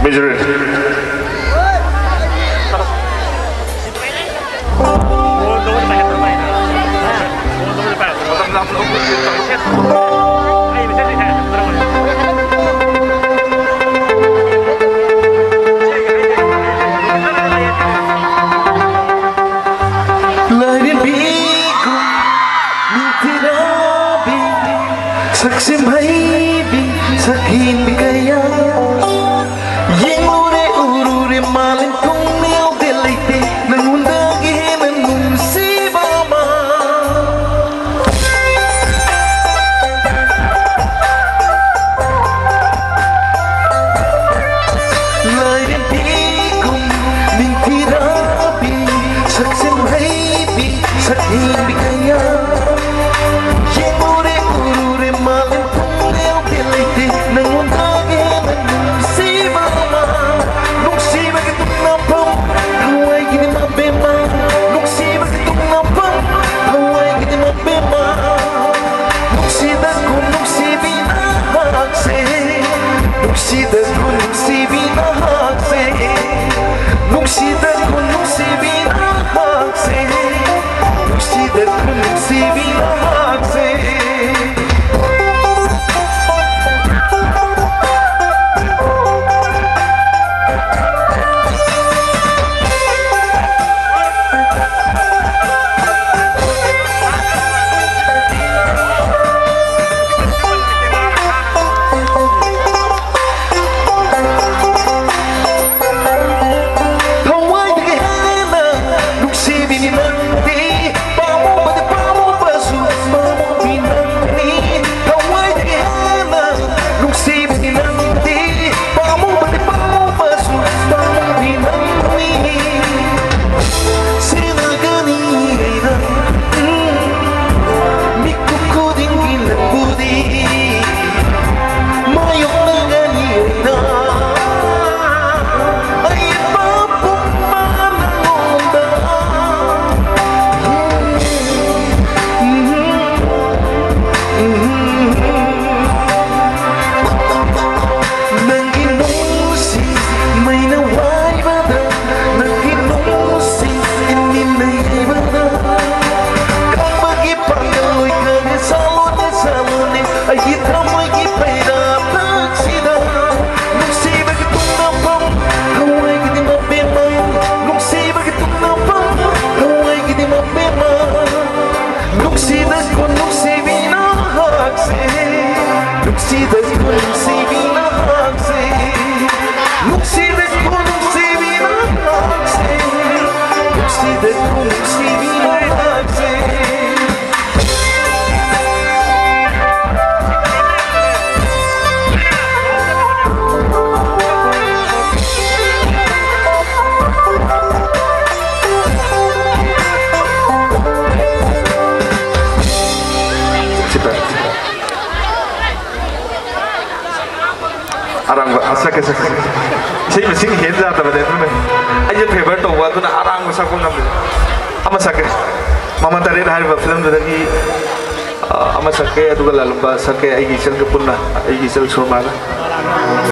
Misery. Saksi maibig sa hinbigaya Yang ure-urure malin kong niyaw deleite Nang undagihin ang si mama Lain di kong mintirabi Saksi maibig sa hinbigaya Arang asake sing sing henza ta bade me aje favor to wa tuna arang sa ko ngam ama sake mama tare har film da gi ama sake aduga lalba sake ai gi sel ke punna ai gi sel surma